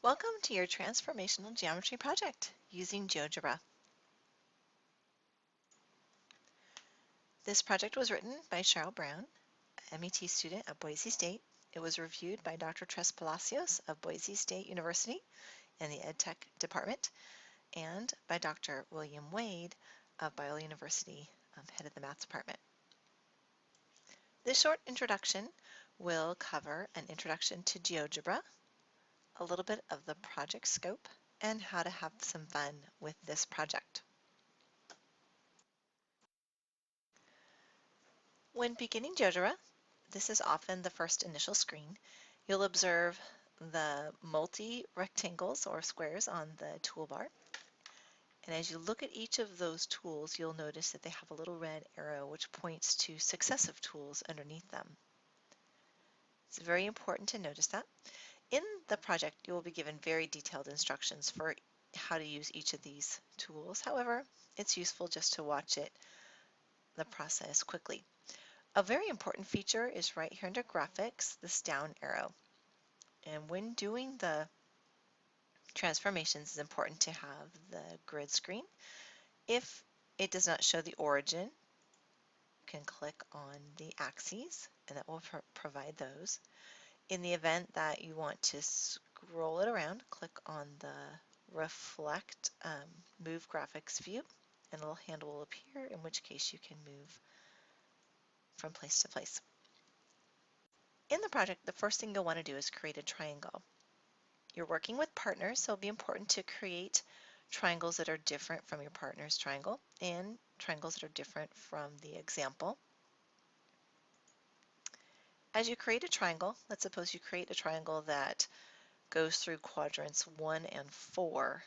Welcome to your Transformational Geometry project using GeoGebra. This project was written by Cheryl Brown, a MET student at Boise State. It was reviewed by Dr. Tres Palacios of Boise State University in the EdTech department and by Dr. William Wade of Biola University, head of the math department. This short introduction will cover an introduction to GeoGebra, a little bit of the project scope, and how to have some fun with this project. When beginning GeoGebra, this is often the first initial screen. You'll observe the multi-rectangles or squares on the toolbar. And as you look at each of those tools, you'll notice that they have a little red arrow which points to successive tools underneath them. It's very important to notice that. In the project, you will be given very detailed instructions for how to use each of these tools. However, it's useful just to watch the process quickly. A very important feature is right here under graphics, this down arrow. And when doing the transformations, it's important to have the grid screen. If it does not show the origin, you can click on the axes and that will provide those. In the event that you want to scroll it around, click on the reflect move graphics view and a little handle will appear, in which case you can move from place to place. In the project, the first thing you'll want to do is create a triangle. You're working with partners, so it'll be important to create triangles that are different from your partner's triangle and triangles that are different from the example. As you create a triangle, let's suppose you create a triangle that goes through quadrants 1 and 4.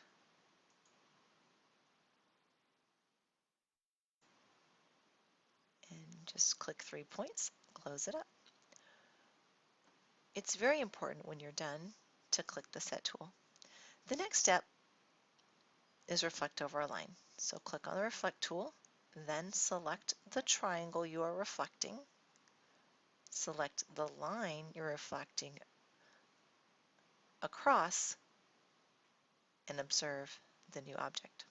And just click 3 points, close it up. It's very important when you're done to click the Set tool. The next step is reflect over a line. So click on the Reflect tool, then select the triangle you are reflecting. Select the line you're reflecting across and observe the new object.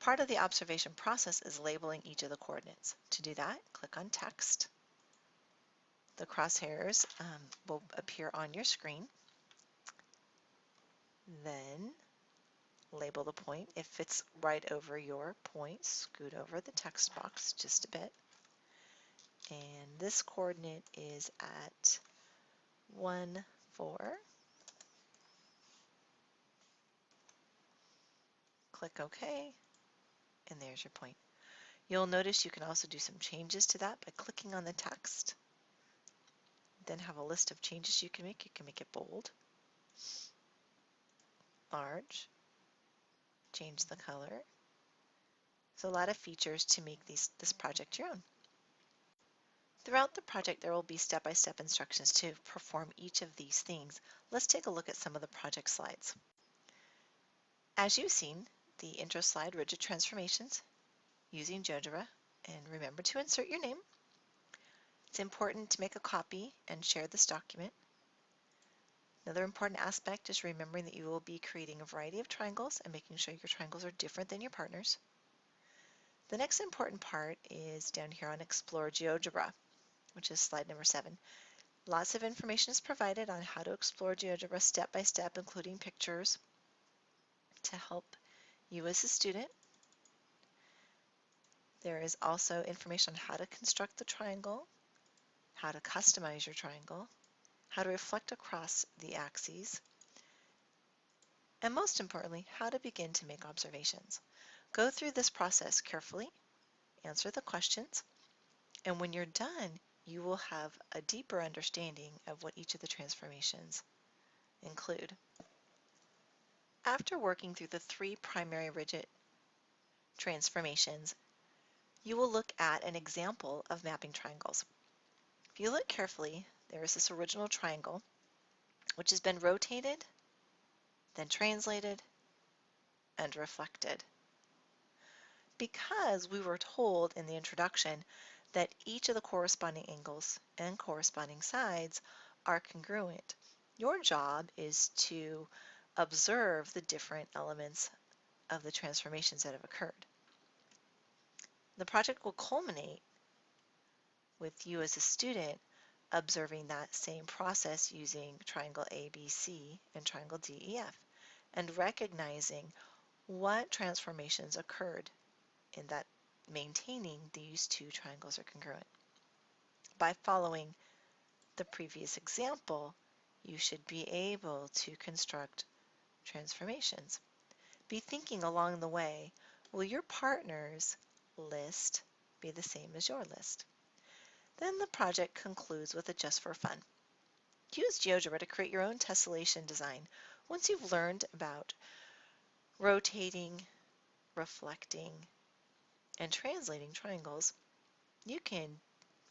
Part of the observation process is labeling each of the coordinates. To do that, click on Text. The crosshairs will appear on your screen. Then label the point. If it's right over your point, scoot over the text box just a bit. And this coordinate is at 1, 4. Click OK, and there's your point. You'll notice you can also do some changes to that by clicking on the text. Then have a list of changes you can make. You can make it bold, large, change the color. So a lot of features to make this project your own. Throughout the project, there will be step-by-step instructions to perform each of these things. Let's take a look at some of the project slides. As you've seen, the intro slide, Rigid Transformations, using GeoGebra, and remember to insert your name. It's important to make a copy and share this document. Another important aspect is remembering that you will be creating a variety of triangles and making sure your triangles are different than your partners. The next important part is down here on Explore GeoGebra, which is slide number 7. Lots of information is provided on how to explore GeoGebra step by step, including pictures to help you as a student. There is also information on how to construct the triangle, how to customize your triangle, how to reflect across the axes, and most importantly, how to begin to make observations. Go through this process carefully, answer the questions, and when you're done, you will have a deeper understanding of what each of the transformations include. After working through the 3 primary rigid transformations, you will look at an example of mapping triangles. If you look carefully, there is this original triangle, which has been rotated, then translated, and reflected. Because we were told in the introduction that each of the corresponding angles and corresponding sides are congruent, Your job is to observe the different elements of the transformations that have occurred. The project will culminate with you as a student observing that same process using triangle ABC and triangle DEF and recognizing what transformations occurred in that maintaining these two triangles are congruent. By following the previous example, you should be able to construct transformations. Be thinking along the way, will your partner's list be the same as your list? Then the project concludes with a just for fun. Use GeoGebra to create your own tessellation design. Once you've learned about rotating, reflecting, and translating triangles, you can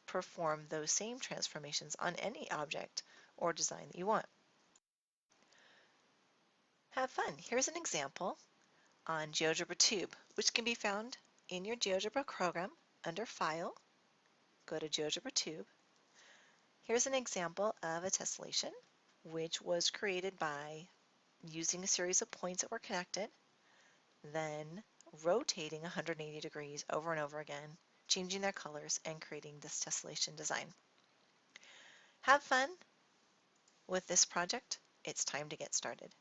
perform those same transformations on any object or design that you want. Have fun. Here's an example on GeoGebra Tube, which can be found in your GeoGebra program under File. Go to GeoGebra Tube. Here's an example of a tessellation, which was created by using a series of points that were connected, then rotating 180 degrees over and over again, changing their colors, and creating this tessellation design. Have fun with this project. It's time to get started.